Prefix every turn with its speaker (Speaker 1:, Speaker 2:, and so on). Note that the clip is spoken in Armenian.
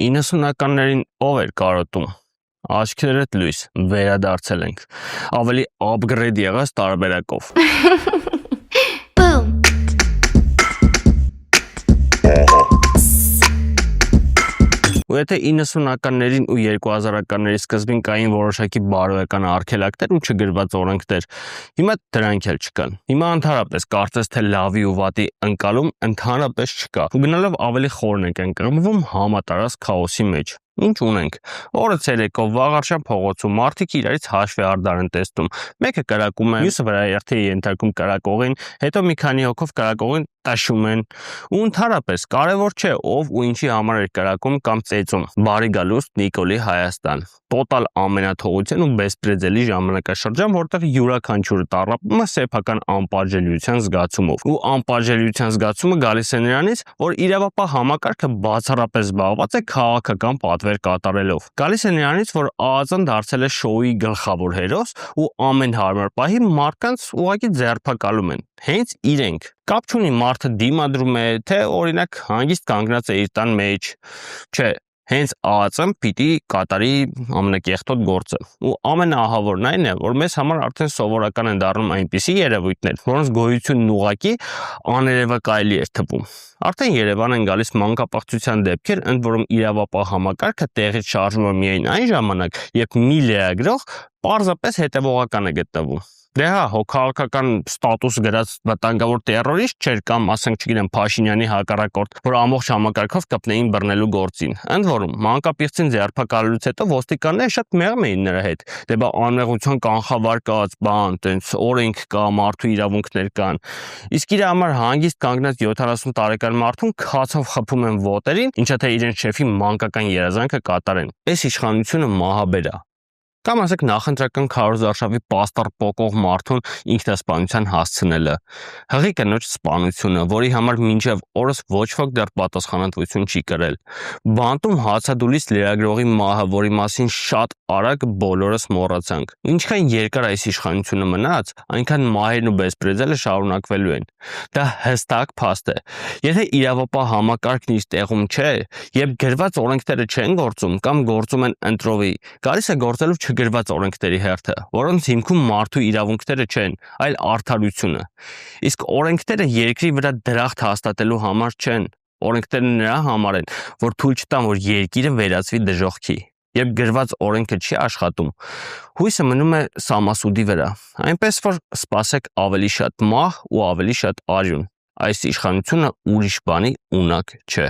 Speaker 1: 90-ականներին ով էր կարոտում։ Աչքերդ լույս, վերադարձել ենք։ Ավելի upgrade եղած տարբերակով։
Speaker 2: Boom.
Speaker 1: Ու եթե 90-ականներին ու 2000-ականների սկզբին կային որոշակի բարոյական արգելակներ ու չգրված օրենքներ, հիմա դրանք էլ չկան։ Հիմա ընդհանրապես կարծես թե լավի ու վատի ընկալում ընդհանրապես չկա։ Ու գնալով ավելի խորն ենք ընկղմվում համատարած քաոսի մեջ։ Ինչ ունենք։ Օրը ցերեկով վաղարշան փողոցում մարդիկ իրարից հաշվի արդար են տեսնում։ Մեկը կրակում է, մյուսը վրայերթի է ենթարկում կրակողին, հետո մի քանի հոգով կրակողին տաշում են։ Ու ընդհանրապես կարևոր չէ ով ու ինչի համար էր կրակում կամ ծեծում։ Բարի գալուստ Նիկոլի Հայաստան։ Տոտալ ամենաթողության ու բեսպրեդելի ժամանակաշրջան, որտեղ յուրաքանչյուրը տառապում է սեփական անպատժելիության զգացումով։ Ու անպատժելիության զգացումը գալիս է նրանից, որ իրավապահ համակարգը բացառապես զբաղված է քաղաքական պատվեր կատարելով։ Գալիս է նրանից, որ ԱԱԾ-ն դարձել է շոուի գլխավոր հերոս ու ամեն հարմար պահի մարդկանց ուղղակի ձերբակալում են։ Հենց իրենք։ Կապ չունի մարդը դիմադրում է, թե օրինակ հանգիստ կանգնած է իր տան մեջ։ Չէ, հենց ԱԱԾ-ն պիտի կատարի ամենակեղտոտ գործը։ Ու ամենաահավորն այն է, որ մեզ համար արդեն սովորական են դառնում այնպիսի երևույթներ, որոնց գոյությունն ուղղակի աներևակայելի էր թվում։ Արդեն Երևան են գալիս մանկապարտության դեպքեր, ընդ որում իրավապահ համակարգը տեղից շարժվում է միայն այն ժամանակ, երբ մի լրագրող պարզապես հետևողական է գտնվում։ Դե հա, հո քաղաքական ստատուս գրած վտանգավոր տերորիստ չէր կամ ասենք չգիտեմ Փաշինյանի հակառակորդ, որ ամբողջ համակարգով կպնեին բռնելու գործին։ Ընդ որում, մանկապիղծին ձերբակալելուց հետո ոստիկանները շատ մեղմ էին նրա հետ։ Դե բա անմեղության կանխավարկած բան, տենց օրենք կա, մարդու իրավունքներ կան։ Իսկ իր համար հանգիստ կանգնած 70 տարեկան մարդուն քացով խփում են ոտերին, ինչա թե իրենց շեֆի մանկական երազանքը կատարեն։ Այս իշխանությունը մահաբեր է։ Կամ ասեք նախընտրական քարոզարշավի պաստառ պոկող մարդուն ինքնասպանության հասցնելը, հղի կնոջ սպանությունը, որի համար մինչև օրս ոչ ոք դեռ պատասխանատվություն չի կրել, բանտում հացադուլից լրագրողի մահը, որի մասին շատ արագ բոլորս մոռացանք։ Ինչքան երկար այս իշխանությունը մնաց, այնքան մահերն ու բեսպրեդելը շարունակվելու են։ Դա հստակ փաստ է։ Եթե իրավապահ համակարգն իր տեղում չէ, երբ գրված օրենքները չեն գործում կամ գործում են ընտրովի, գալիս է գործելով չգրված օրենքների հերթը, որոնց հիմքում մարդու իրավունքները չեն, այլ արդարությունը։ Իսկ օրենքները երկրի վրա դրախտ հաստատելու համար չեն, օրենքները նրա համար են, որ թույլ չտան, որ երկիրը վերածվի դժոխքի։ Երբ գրված օրենքը չի աշխատում, հույսը մնում է սամասուդի վրա, այնպես որ սպասեք ավելի շատ մահ ու ավելի շատ արյուն։ Այս իշխանությունը ուրիշ բանի ունակ չէ։